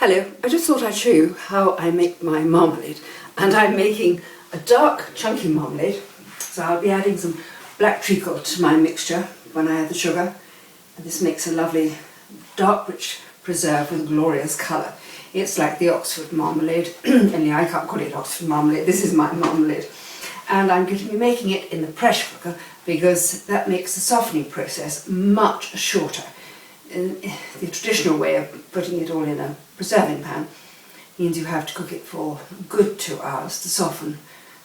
Hello, I just thought I'd show you how I make my marmalade. And I'm making a dark, chunky marmalade. So I'll be adding some black treacle to my mixture when I add the sugar. And this makes a lovely dark, rich preserve with glorious colour. It's like the Oxford marmalade, only I can't call it Oxford marmalade, this is my marmalade. And I'm going to be making it in the pressure cooker because that makes the softening process much shorter. The traditional way of putting it all in a preserving pan means you have to cook it for a good 2 hours to soften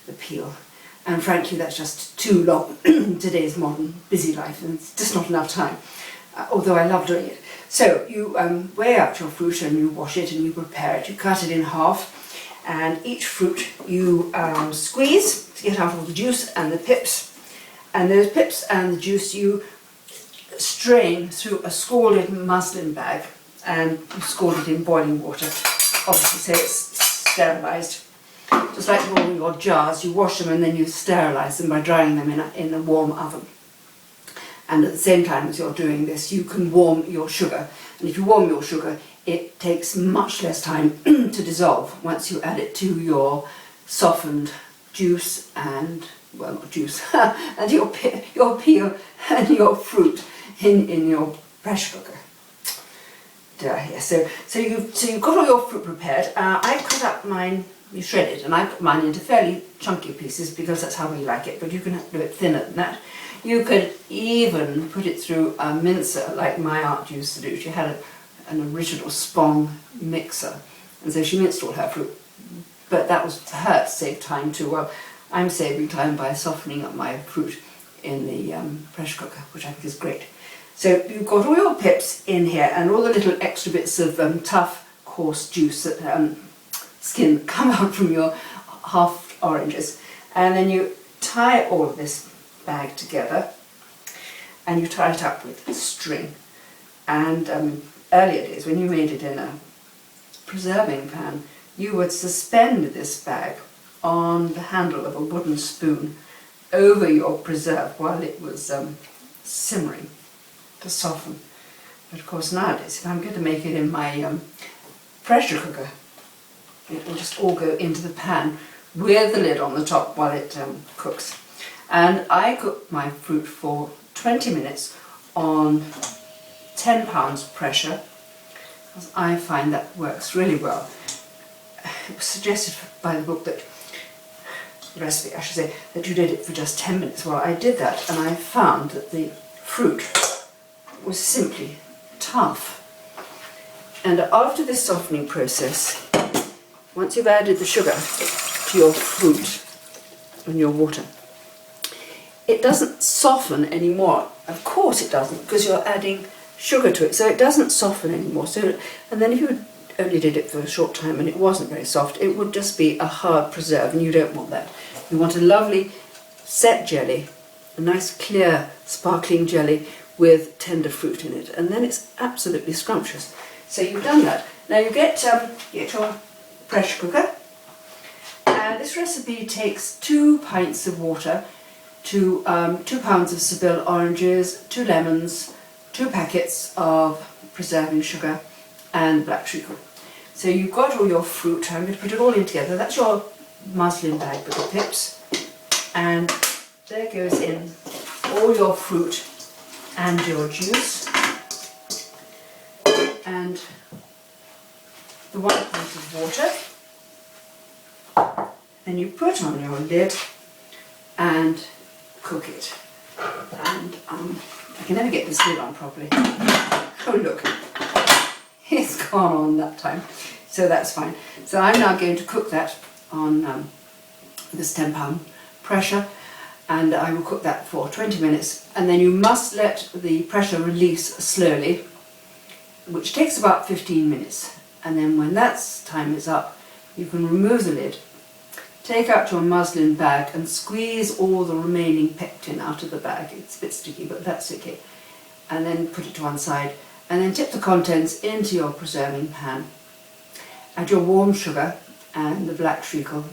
the peel. And frankly, that's just too long in today's modern busy life, and it's just not enough time, although I love doing it. So you weigh out your fruit and you wash it and you prepare it. You cut it in half, and each fruit you squeeze to get out all the juice and the pips. And those pips and the juice you strain through a scalded muslin bag, and you scald it in boiling water, obviously so it's sterilised. Just like all your jars, you wash them and then you sterilise them by drying them in a warm oven. And at the same time as you're doing this, you can warm your sugar. And if you warm your sugar, it takes much less time to dissolve once you add it to your softened juice and, well, not juice, and your peel and your fruit in your pressure cooker. Yes. So you've got all your fruit prepared. I cut up mine, you shred it, and I put mine into fairly chunky pieces because that's how we like it, but you can do it thinner than that. You could even put it through a mincer like my aunt used to do. She had an original Spong mixer, and so she minced all her fruit, but that was for her to save time too. Well, I'm saving time by softening up my fruit in the pressure cooker, which I think is great. So you've got all your pips in here and all the little extra bits of tough, coarse juice that skin come out from your half oranges. And then you tie all of this bag together and you tie it up with string. And earlier days, when you made it in a preserving pan, you would suspend this bag on the handle of a wooden spoon over your preserve while it was simmering to soften. But of course nowadays, if I'm going to make it in my pressure cooker, it will just all go into the pan with the lid on the top while it cooks. And I cook my fruit for 20 minutes on 10 pounds pressure, because I find that works really well. It was suggested by the book that, the recipe I should say, that you did it for just 10 minutes. Well, I did that and I found that the fruit was simply tough. And after this softening process, once you've added the sugar to your fruit and your water, it doesn't soften anymore. Of course it doesn't, because you're adding sugar to it, so it doesn't soften anymore. So, and then if you only did it for a short time and it wasn't very soft, it would just be a hard preserve, and you don't want that. You want a lovely set jelly, a nice clear sparkling jelly with tender fruit in it, and then it's absolutely scrumptious. So you've done that. Now you get your pressure cooker, and this recipe takes 2 pints of water, 2 pounds of Seville oranges, 2 lemons, 2 packets of preserving sugar, and black treacle. So you've got all your fruit. I'm going to put it all in together. That's your muslin bag with the pips, and there goes in all your fruit and your juice and the 1 pint of water. Then you put on your lid and cook it. And I can never get this lid on properly. Oh look, it's gone on that time, so that's fine. So I'm now going to cook that on this 10 pound pressure, and I will cook that for 20 minutes, and then you must let the pressure release slowly, which takes about 15 minutes. And then when that time is up, you can remove the lid, take out your muslin bag and squeeze all the remaining pectin out of the bag. It's a bit sticky, but that's okay. And then put it to one side, and then tip the contents into your preserving pan. Add your warm sugar and the black treacle.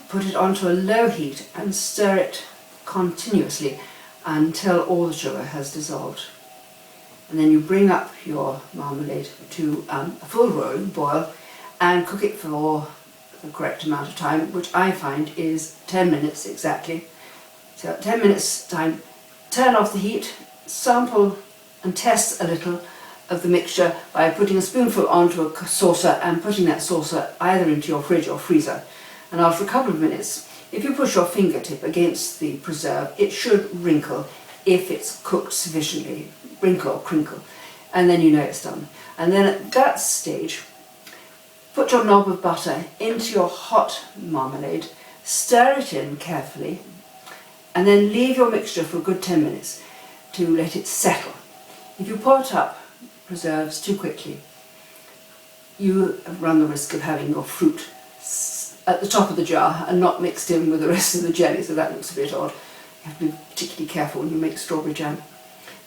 Put it onto a low heat and stir it continuously until all the sugar has dissolved. and then you bring up your marmalade to a full boil and cook it for the correct amount of time, which I find is 10 minutes exactly. So at 10 minutes time, turn off the heat, sample and test a little of the mixture by putting a spoonful onto a saucer and putting that saucer either into your fridge or freezer. And after a couple of minutes, if you push your fingertip against the preserve, it should wrinkle if it's cooked sufficiently, wrinkle or crinkle, and then you know it's done. And then at that stage, put your knob of butter into your hot marmalade, stir it in carefully, and then leave your mixture for a good 10 minutes to let it settle. If you pot up preserves too quickly, you run the risk of having your fruit at the top of the jar and not mixed in with the rest of the jelly, so that looks a bit odd. You have to be particularly careful when you make strawberry jam.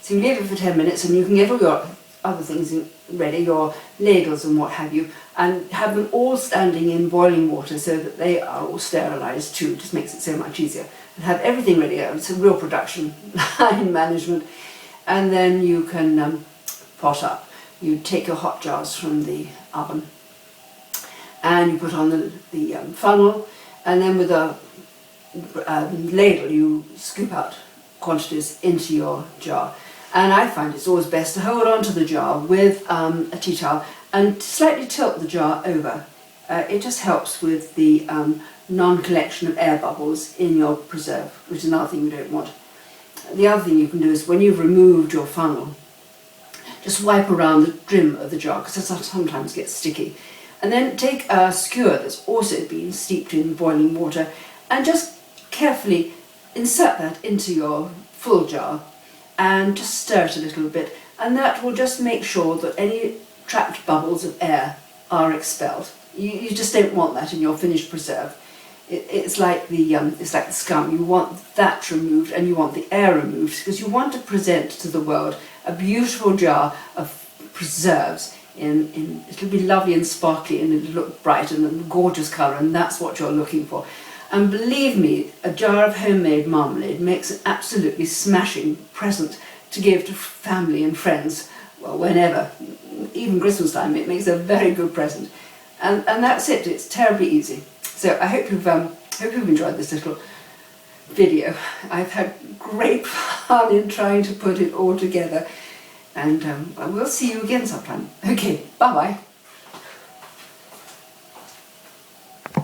So you leave it for 10 minutes and you can get all your other things ready, your ladles and what have you, and have them all standing in boiling water so that they are all sterilised too. It just makes it so much easier. And have everything ready. It's a real production line management. And then you can pot up. You take your hot jars from the oven and you put on the funnel, and then with a ladle you scoop out quantities into your jar. And I find it's always best to hold on to the jar with a tea towel and slightly tilt the jar over. It just helps with the non-collection of air bubbles in your preserve, which is another thing you don't want. The other thing you can do is when you've removed your funnel, just wipe around the brim of the jar, because it sometimes gets sticky. And then take a skewer that's also been steeped in boiling water and just carefully insert that into your full jar and just stir it a little bit, and that will just make sure that any trapped bubbles of air are expelled. You just don't want that in your finished preserve. It's like the scum. You want that removed and you want the air removed, because you want to present to the world a beautiful jar of preserves. It'll be lovely and sparkly and it'll look bright and a gorgeous colour, and that's what you're looking for. And believe me, a jar of homemade marmalade makes an absolutely smashing present to give to family and friends, well, whenever, even Christmas time. It makes a very good present. And that's it. It's terribly easy. So I hope you've enjoyed this little video. I've had great fun in trying to put it all together, and we'll see you again sometime. Okay, bye bye.